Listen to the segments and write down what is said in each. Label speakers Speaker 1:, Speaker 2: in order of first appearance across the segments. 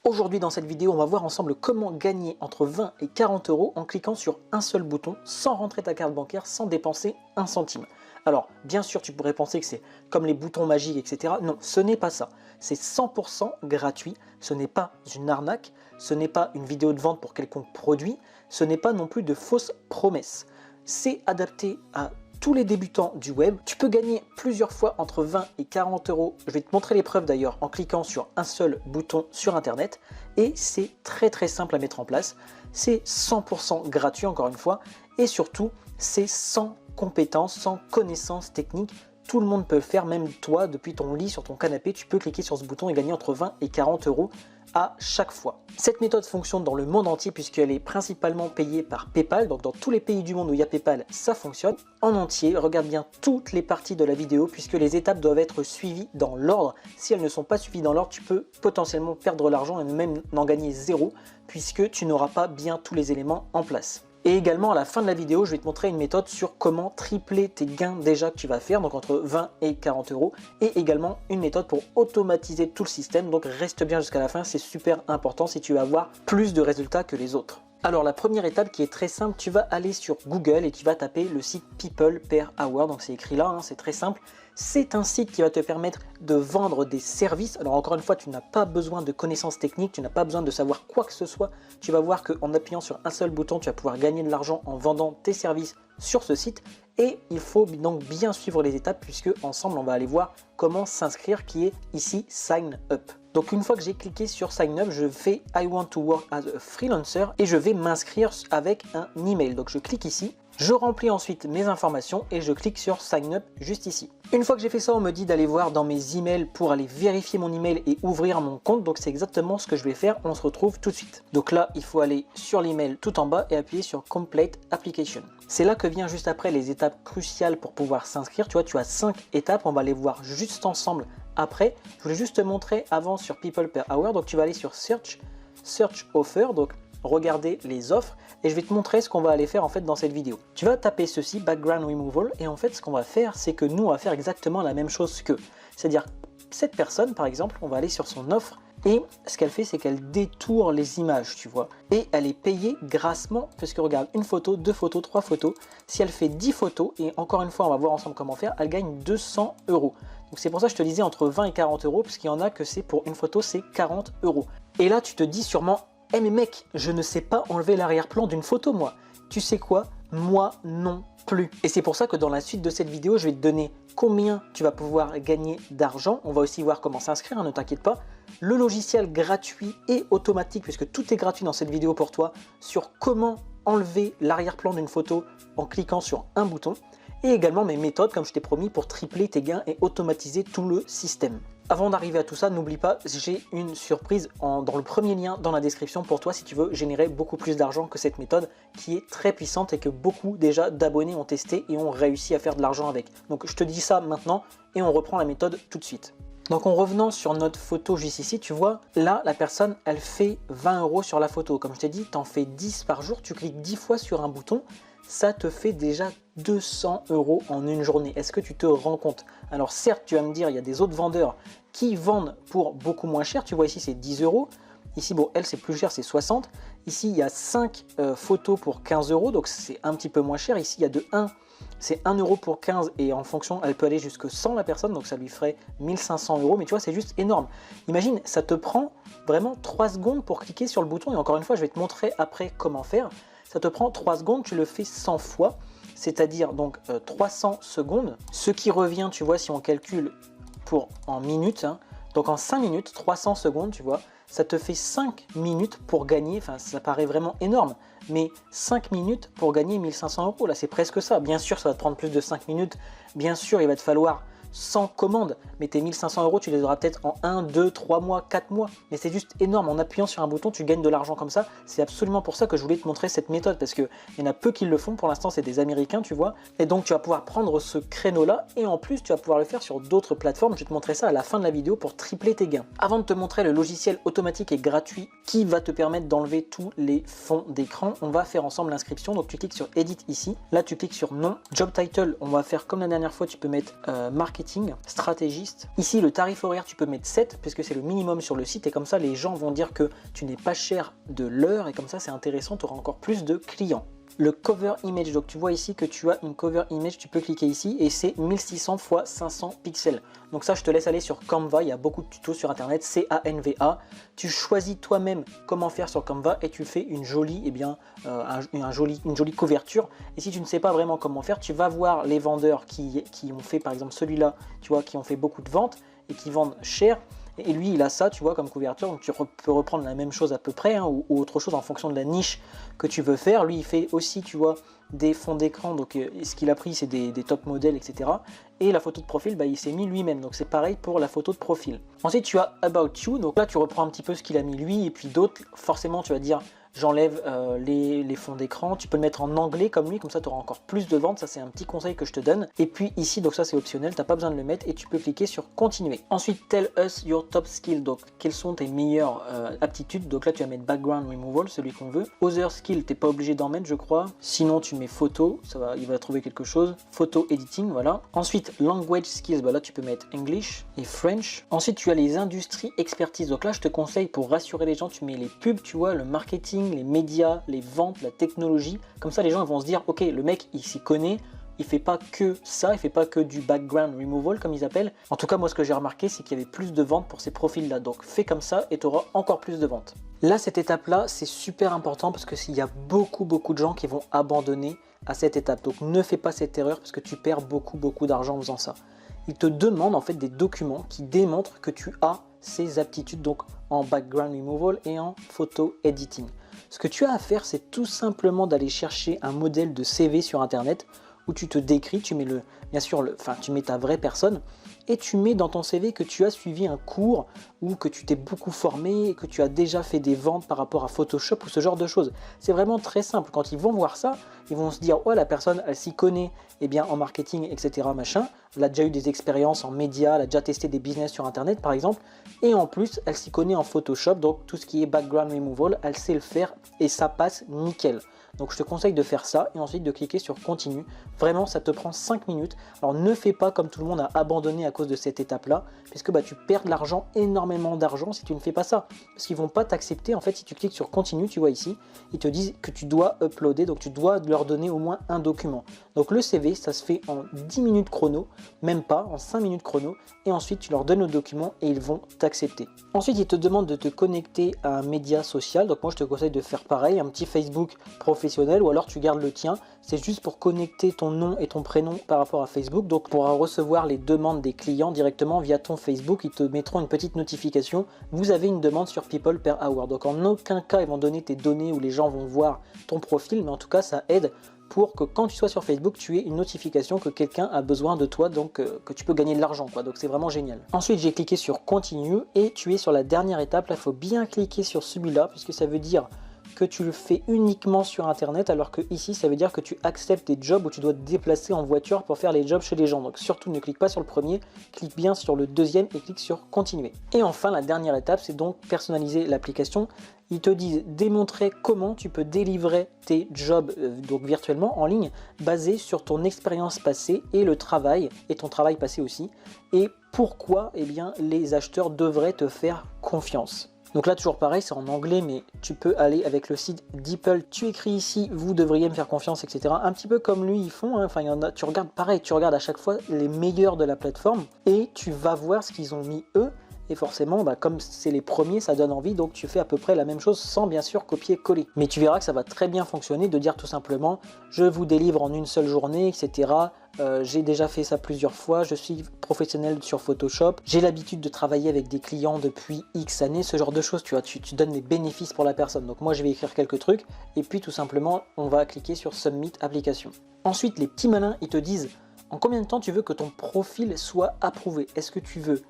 Speaker 1: Aujourd'hui dans cette vidéo, on va voir ensemble comment gagner entre 20 et 40 euros en cliquant sur un seul bouton sans rentrer ta carte bancaire, sans dépenser un centime. Alors bien sûr tu pourrais penser que c'est comme les boutons magiques etc. Non, ce n'est pas ça. C'est 100% gratuit, ce n'est pas une arnaque, ce n'est pas une vidéo de vente pour quelconque produit, ce n'est pas non plus de fausses promesses. C'est adapté à tous les débutants du web. Tu peux gagner plusieurs fois entre 20 et 40 euros. Je vais te montrer les preuves d'ailleurs en cliquant sur un seul bouton sur internet et c'est très simple à mettre en place. C'est 100% gratuit encore une fois et surtout c'est sans compétences, sans connaissances techniques. Tout le monde peut le faire, même toi depuis ton lit sur ton canapé, tu peux cliquer sur ce bouton et gagner entre 20 et 40 euros à chaque fois. Cette méthode fonctionne dans le monde entier puisqu'elle est principalement payée par PayPal, donc dans tous les pays du monde où il y a PayPal, ça fonctionne. En entier, regarde bien toutes les parties de la vidéo puisque les étapes doivent être suivies dans l'ordre. Si elles ne sont pas suivies dans l'ordre, tu peux potentiellement perdre l'argent et même n'en gagner zéro puisque tu n'auras pas bien tous les éléments en place. Et également à la fin de la vidéo, je vais te montrer une méthode sur comment tripler tes gains déjà que tu vas faire, donc entre 20 et 40 euros, et également une méthode pour automatiser tout le système, donc reste bien jusqu'à la fin, c'est super important si tu veux avoir plus de résultats que les autres. Alors la première étape qui est très simple, tu vas aller sur Google et tu vas taper le site People Per Hour, donc c'est écrit là, c'est très simple. C'est un site qui va te permettre de vendre des services. Alors encore une fois, tu n'as pas besoin de connaissances techniques, tu n'as pas besoin de savoir quoi que ce soit. Tu vas voir qu'en appuyant sur un seul bouton, tu vas pouvoir gagner de l'argent en vendant tes services sur ce site. Et il faut donc bien suivre les étapes puisque ensemble, on va aller voir comment s'inscrire qui est ici Sign Up. Donc une fois que j'ai cliqué sur Sign Up, je fais I want to work as a freelancer et je vais m'inscrire avec un email. Donc je clique ici. Je remplis ensuite mes informations et je clique sur Sign Up juste ici. Une fois que j'ai fait ça, on me dit d'aller voir dans mes emails pour aller vérifier mon email et ouvrir mon compte. Donc c'est exactement ce que je vais faire. On se retrouve tout de suite. Donc là, il faut aller sur l'email tout en bas et appuyer sur Complete Application. C'est là que vient juste après les étapes cruciales pour pouvoir s'inscrire. Tu vois, tu as 5 étapes. On va les voir juste ensemble après. Je voulais juste te montrer avant sur People Per Hour. Donc tu vas aller sur Search Offer. Donc regarder les offres et je vais te montrer ce qu'on va aller faire en fait dans cette vidéo. Tu vas taper ceci, Background Removal, et en fait ce qu'on va faire c'est que nous on va faire exactement la même chose qu'eux. C'est-à-dire cette personne par exemple, on va aller sur son offre et ce qu'elle fait c'est qu'elle détourne les images, tu vois. Et elle est payée grassement parce que regarde, une photo, 2 photos, 3 photos. Si elle fait 10 photos, et encore une fois on va voir ensemble comment faire, elle gagne 200 euros. Donc c'est pour ça que je te disais entre 20 et 40 euros parce qu'il y en a que c'est pour une photo c'est 40 euros. Et là tu te dis sûrement, eh mais mec, je ne sais pas enlever l'arrière-plan d'une photo moi. Tu sais quoi? Moi non plus. Et c'est pour ça que dans la suite de cette vidéo, je vais te donner combien tu vas pouvoir gagner d'argent. On va aussi voir comment s'inscrire, ne t'inquiète pas. Le logiciel gratuit et automatique, puisque tout est gratuit dans cette vidéo pour toi, sur comment enlever l'arrière-plan d'une photo en cliquant sur un bouton. Et également mes méthodes, comme je t'ai promis, pour tripler tes gains et automatiser tout le système. Avant d'arriver à tout ça, n'oublie pas, j'ai une surprise dans le premier lien dans la description pour toi si tu veux générer beaucoup plus d'argent que cette méthode qui est très puissante et que beaucoup déjà d'abonnés ont testé et ont réussi à faire de l'argent avec. Donc je te dis ça maintenant et on reprend la méthode tout de suite. Donc en revenant sur notre photo juste ici, tu vois, là la personne elle fait 20 euros sur la photo. Comme je t'ai dit, tu en fais 10 par jour, tu cliques 10 fois sur un bouton, ça te fait déjà 200 euros en une journée. Est-ce que tu te rends compte? Alors certes, tu vas me dire, il y a des autres vendeurs qui vendent pour beaucoup moins cher. Tu vois ici, c'est 10 euros. Ici, bon, elle, c'est plus cher, c'est 60. Ici, il y a 5 photos pour 15 euros, donc c'est un petit peu moins cher. Ici, il y a de 1, c'est 1 euro pour 15 et en fonction, elle peut aller jusque 100 la personne, donc ça lui ferait 1500 euros. Mais tu vois, c'est juste énorme. Imagine, ça te prend vraiment 3 secondes pour cliquer sur le bouton. Et encore une fois, je vais te montrer après comment faire. Ça te prend 3 secondes, tu le fais 100 fois, c'est-à-dire donc 300 secondes, ce qui revient, tu vois, si on calcule en minutes, donc en 5 minutes, 300 secondes, tu vois, ça te fait 5 minutes pour gagner, enfin ça paraît vraiment énorme, mais 5 minutes pour gagner 1500 euros, là c'est presque ça. Bien sûr, ça va te prendre plus de 5 minutes, bien sûr, il va te falloir 100 commandes, mais tes 1500 euros, tu les auras peut-être en 1, 2, 3 mois, 4 mois. Mais c'est juste énorme, en appuyant sur un bouton, tu gagnes de l'argent comme ça. C'est absolument pour ça que je voulais te montrer cette méthode, parce qu'il y en a peu qui le font, pour l'instant c'est des Américains, tu vois. Et donc tu vas pouvoir prendre ce créneau-là, et en plus tu vas pouvoir le faire sur d'autres plateformes. Je vais te montrer ça à la fin de la vidéo pour tripler tes gains. Avant de te montrer le logiciel automatique et gratuit qui va te permettre d'enlever tous les fonds d'écran, on va faire ensemble l'inscription. Donc tu cliques sur Edit ici, là tu cliques sur Nom, Job Title, on va faire comme la dernière fois, tu peux mettre Marketing marketing, stratégiste. Ici, le tarif horaire, tu peux mettre 7 puisque c'est le minimum sur le site et comme ça, les gens vont dire que tu n'es pas cher de l'heure et comme ça, c'est intéressant, tu auras encore plus de clients. Le cover image, donc tu vois ici que tu as une cover image, tu peux cliquer ici et c'est 1600 x 500 pixels. Donc ça, je te laisse aller sur Canva, il y a beaucoup de tutos sur internet, C-A-N-V-A. Tu choisis toi-même comment faire sur Canva et tu fais une jolie, une jolie couverture. Et si tu ne sais pas vraiment comment faire, tu vas voir les vendeurs qui ont fait par exemple celui-là, tu vois, qui ont fait beaucoup de ventes et qui vendent cher. Et lui, il a ça, tu vois, comme couverture, donc tu peux reprendre la même chose à peu près, hein, ou autre chose en fonction de la niche que tu veux faire. Lui, il fait aussi, tu vois, des fonds d'écran, donc ce qu'il a pris, c'est des top modèles, etc. Et la photo de profil, bah, il s'est mis lui-même, donc c'est pareil pour la photo de profil. Ensuite, tu as About You, donc là, tu reprends un petit peu ce qu'il a mis lui, et puis d'autres, forcément, tu vas dire... J'enlève les fonds d'écran, tu peux le mettre en anglais comme lui, comme ça tu auras encore plus de ventes, ça c'est un petit conseil que je te donne. Et puis ici, donc ça c'est optionnel, tu n'as pas besoin de le mettre et tu peux cliquer sur continuer. Ensuite, tell us your top skills, donc quelles sont tes meilleures aptitudes. Donc là tu vas mettre background removal, celui qu'on veut. Other skills, tu n'es pas obligé d'en mettre je crois. Sinon tu mets photo, il va trouver quelque chose. Photo editing, voilà. Ensuite, language skills, bah là tu peux mettre English et French. Ensuite tu as les industries expertise, donc là je te conseille pour rassurer les gens, tu mets les pubs, tu vois, le marketing, les médias, les ventes, la technologie. Comme ça, les gens vont se dire, ok, le mec, il s'y connaît. Il fait pas que ça, il fait pas que du background removal, comme ils appellent. En tout cas, moi, ce que j'ai remarqué, c'est qu'il y avait plus de ventes pour ces profils-là. Donc, fais comme ça et tu auras encore plus de ventes. Là, cette étape-là, c'est super important parce que s'il y a beaucoup de gens qui vont abandonner à cette étape. Donc, ne fais pas cette erreur parce que tu perds beaucoup d'argent en faisant ça. Il te demande en fait des documents qui démontrent que tu as ces aptitudes, donc en background removal et en photo editing. Ce que tu as à faire, c'est tout simplement d'aller chercher un modèle de CV sur internet où tu te décris, tu mets tu mets ta vraie personne et tu mets dans ton CV que tu as suivi un cours ou que tu t'es beaucoup formé et que tu as déjà fait des ventes par rapport à Photoshop ou ce genre de choses. C'est vraiment très simple. Quand ils vont voir ça, ils vont se dire « Ouais, la personne, elle s'y connaît en marketing, etc. machin. Elle a déjà eu des expériences en médias, elle a déjà testé des business sur internet par exemple. Et en plus, elle s'y connaît en Photoshop, donc tout ce qui est background removal, elle sait le faire et ça passe nickel. » Donc je te conseille de faire ça et ensuite de cliquer sur continue. Vraiment, ça te prend 5 minutes. Alors ne fais pas comme tout le monde a abandonné à cause de cette étape-là, puisque tu perds de l'argent, énormément d'argent si tu ne fais pas ça. Parce qu'ils ne vont pas t'accepter. En fait, si tu cliques sur continue, tu vois ici, ils te disent que tu dois uploader, donc tu dois leur donner au moins un document. Donc le CV, ça se fait en 10 minutes chrono, même pas, en 5 minutes chrono. Et ensuite, tu leur donnes le document et ils vont t'accepter. Ensuite, ils te demandent de te connecter à un média social. Donc moi, je te conseille de faire pareil, un petit Facebook professionnel ou alors tu gardes le tien. C'est juste pour connecter ton nom et ton prénom par rapport à Facebook. Donc pour recevoir les demandes des clients directement via ton Facebook, ils te mettront une petite notification. Vous avez une demande sur People per Hour. Donc en aucun cas, ils vont donner tes données où les gens vont voir ton profil, mais en tout cas, ça aide pour que quand tu sois sur Facebook, tu aies une notification que quelqu'un a besoin de toi, donc que tu peux gagner de l'argent, quoi. Donc c'est vraiment génial. Ensuite, j'ai cliqué sur Continue et tu es sur la dernière étape. Là, il faut bien cliquer sur celui-là puisque ça veut dire que tu le fais uniquement sur internet, alors que ici ça veut dire que tu acceptes des jobs où tu dois te déplacer en voiture pour faire les jobs chez les gens. Donc surtout ne clique pas sur le premier, clique bien sur le deuxième et clique sur continuer. Et enfin la dernière étape, c'est donc personnaliser l'application. Ils te disent démontrer comment tu peux délivrer tes jobs donc virtuellement en ligne basés sur ton expérience passée et le travail et ton travail passé aussi, et pourquoi les acheteurs devraient te faire confiance. Donc là toujours pareil, c'est en anglais, mais tu peux aller avec le site Deeple. Tu écris ici, vous devriez me faire confiance, etc. Un petit peu comme lui ils font, hein. Enfin il y en a, tu regardes pareil, tu regardes à chaque fois les meilleurs de la plateforme et tu vas voir ce qu'ils ont mis eux. Et forcément, comme c'est les premiers, ça donne envie, donc tu fais à peu près la même chose sans bien sûr copier-coller. Mais tu verras que ça va très bien fonctionner de dire tout simplement « je vous délivre en une seule journée, etc. J'ai déjà fait ça plusieurs fois, je suis professionnel sur Photoshop, j'ai l'habitude de travailler avec des clients depuis X années », ce genre de choses, tu vois, tu donnes des bénéfices pour la personne. Donc moi je vais écrire quelques trucs, et puis tout simplement, on va cliquer sur « Submit application ». Ensuite, les petits malins, ils te disent « en combien de temps tu veux que ton profil soit approuvé ? Est-ce que tu veux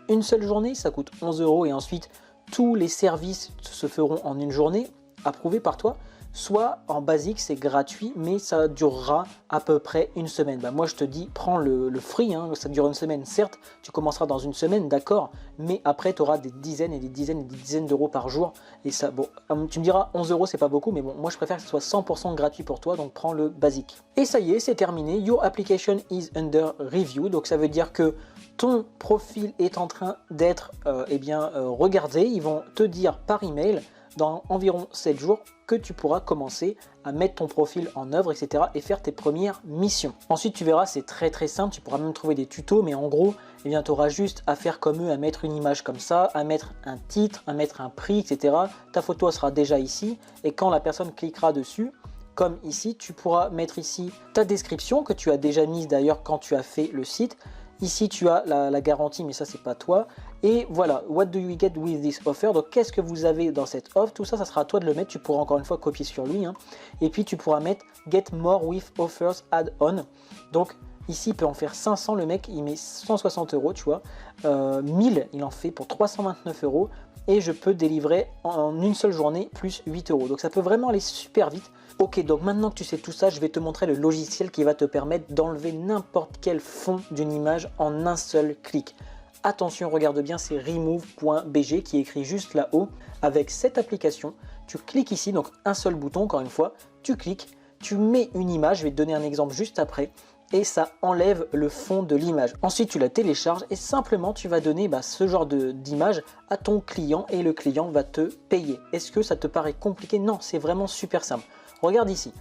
Speaker 1: une seule journée, ça coûte 11 € et ensuite tous les services se feront en une journée, approuvés par toi. soit en basique c'est gratuit mais ça durera à peu près une semaine. Bah, moi je te dis prends le free, hein, ça dure une semaine, certes tu commenceras dans une semaine, d'accord, mais après tu auras des dizaines et des dizaines et des dizaines d'euros par jour et ça, bon, tu me diras 11 euros c'est pas beaucoup, mais bon, moi je préfère que ce soit 100% gratuit pour toi, donc prends le basique. Et ça y est, c'est terminé, your application is under review, donc ça veut dire que ton profil est en train d'être regardé. Ils vont te dire par email dans environ 7 jours que tu pourras commencer à mettre ton profil en œuvre, etc. et faire tes premières missions. Ensuite, tu verras, c'est très simple, tu pourras même trouver des tutos, mais en gros, tu auras juste à faire comme eux, à mettre une image comme ça, à mettre un titre, à mettre un prix, etc. Ta photo sera déjà ici, et quand la personne cliquera dessus, comme ici, tu pourras mettre ici ta description que tu as déjà mise d'ailleurs quand tu as fait le site. Ici, tu as la garantie, mais ça, c'est pas toi. Et voilà, what do you get with this offer? Donc, qu'est-ce que vous avez dans cette offre? Tout ça, ça sera à toi de le mettre. Tu pourras encore une fois copier sur lui. Hein. Et puis, tu pourras mettre get more with offers add-on. Donc, ici, il peut en faire 500. Le mec, il met 160 euros, tu vois. 1000, il en fait pour 329 euros. Et je peux délivrer en une seule journée plus 8 euros. Donc, ça peut vraiment aller super vite. Ok, donc maintenant que tu sais tout ça, je vais te montrer le logiciel qui va te permettre d'enlever n'importe quel fond d'une image en un seul clic. Attention, regarde bien, c'est remove.bg qui est écrit juste là-haut. Avec cette application, tu cliques ici, donc un seul bouton, encore une fois, tu cliques, tu mets une image, je vais te donner un exemple juste après, et ça enlève le fond de l'image. Ensuite, tu la télécharges et simplement, tu vas donner ce genre d'image à ton client et le client va te payer. Est-ce que ça te paraît compliqué? Non, c'est vraiment super simple. Regarde ici,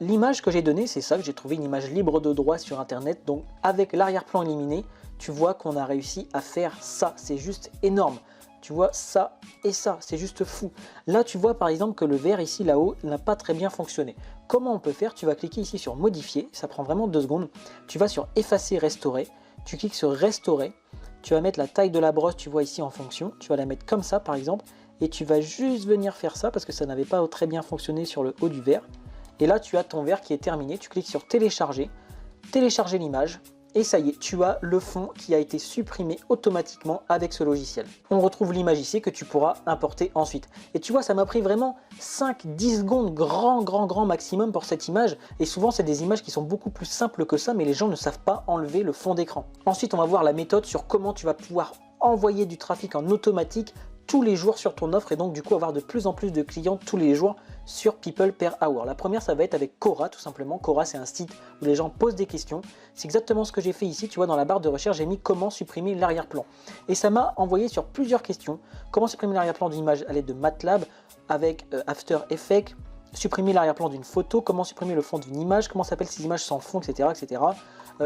Speaker 1: l'image que j'ai donnée, c'est ça, que j'ai trouvé une image libre de droit sur internet. Donc avec l'arrière-plan éliminé, tu vois qu'on a réussi à faire ça. C'est juste énorme. Tu vois ça et ça, c'est juste fou. Là, tu vois par exemple que le vert ici, là-haut, n'a pas très bien fonctionné. Comment on peut faire? Tu vas cliquer ici sur modifier, ça prend vraiment 2 secondes. Tu vas sur effacer, restaurer, tu cliques sur restaurer. Tu vas mettre la taille de la brosse, tu vois ici en fonction. Tu vas la mettre comme ça par exemple. Et tu vas juste venir faire ça parce que ça n'avait pas très bien fonctionné sur le haut du verre. Et là, tu as ton verre qui est terminé. Tu cliques sur télécharger, télécharger l'image. Et ça y est, tu as le fond qui a été supprimé automatiquement avec ce logiciel. On retrouve l'image ici que tu pourras importer ensuite. Et tu vois, ça m'a pris vraiment 5-10 secondes grand maximum pour cette image. Et souvent, c'est des images qui sont beaucoup plus simples que ça, mais les gens ne savent pas enlever le fond d'écran. Ensuite, on va voir la méthode sur comment tu vas pouvoir envoyer du trafic en automatique tous les jours sur ton offre et donc du coup avoir de plus en plus de clients tous les jours sur People Per Hour. La première, ça va être avec Quora tout simplement. Quora, c'est un site où les gens posent des questions. C'est exactement ce que j'ai fait ici. Tu vois, dans la barre de recherche, j'ai mis comment supprimer l'arrière-plan. Et ça m'a envoyé sur plusieurs questions. Comment supprimer l'arrière-plan d'une image à l'aide de MATLAB avec After Effects, supprimer l'arrière-plan d'une photo, comment supprimer le fond d'une image, comment s'appellent ces images sans fond, etc. etc.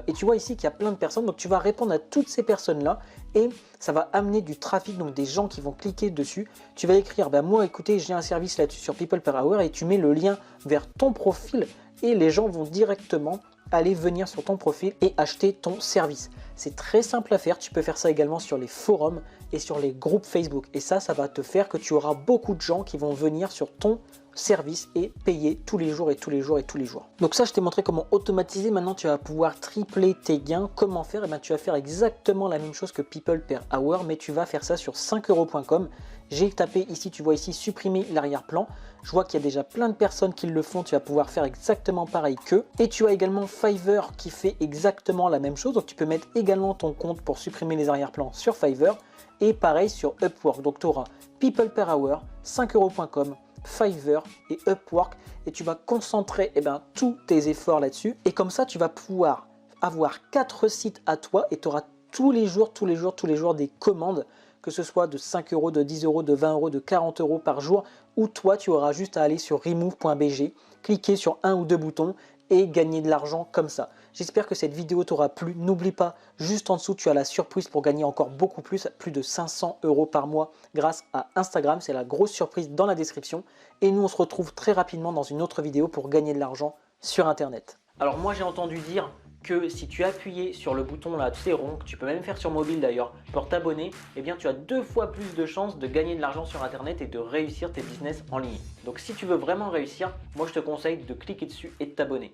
Speaker 1: Et tu vois ici qu'il y a plein de personnes, donc tu vas répondre à toutes ces personnes-là et ça va amener du trafic, donc des gens qui vont cliquer dessus. Tu vas écrire, moi écoutez, j'ai un service là-dessus sur People Per Hour et tu mets le lien vers ton profil et les gens vont directement aller venir sur ton profil et acheter ton service. C'est très simple à faire, tu peux faire ça également sur les forums et sur les groupes Facebook. Et ça va te faire que tu auras beaucoup de gens qui vont venir sur ton service et payer tous les jours et tous les jours et tous les jours. Donc ça, je t'ai montré comment automatiser. Maintenant, tu vas pouvoir tripler tes gains. Comment faire? Tu vas faire exactement la même chose que People Per Hour, mais tu vas faire ça sur 5euros.com. J'ai tapé ici, tu vois ici, supprimer l'arrière-plan. Je vois qu'il y a déjà plein de personnes qui le font. Tu vas pouvoir faire exactement pareil qu'eux. Et tu as également Fiverr qui fait exactement la même chose. Donc tu peux mettre également ton compte pour supprimer les arrière-plans sur Fiverr. Et pareil sur Upwork. Donc tu auras People Per Hour, 5euros.com, Fiverr et Upwork et tu vas concentrer tous tes efforts là-dessus et comme ça tu vas pouvoir avoir 4 sites à toi et tu auras tous les jours des commandes, que ce soit de 5 euros, de 10 euros, de 20 euros, de 40 euros par jour, où toi tu auras juste à aller sur remove.bg, cliquer sur un ou deux boutons et gagner de l'argent comme ça. J'espère que cette vidéo t'aura plu. N'oublie pas, juste en dessous, tu as la surprise pour gagner encore beaucoup plus de 500 euros par mois grâce à Instagram. C'est la grosse surprise dans la description. Et nous, on se retrouve très rapidement dans une autre vidéo pour gagner de l'argent sur Internet. Alors moi, j'ai entendu dire que si tu appuyais sur le bouton là, tu sais, rond, que tu peux même faire sur mobile d'ailleurs, pour t'abonner, tu as 2 fois plus de chances de gagner de l'argent sur Internet et de réussir tes business en ligne. Donc si tu veux vraiment réussir, moi je te conseille de cliquer dessus et de t'abonner.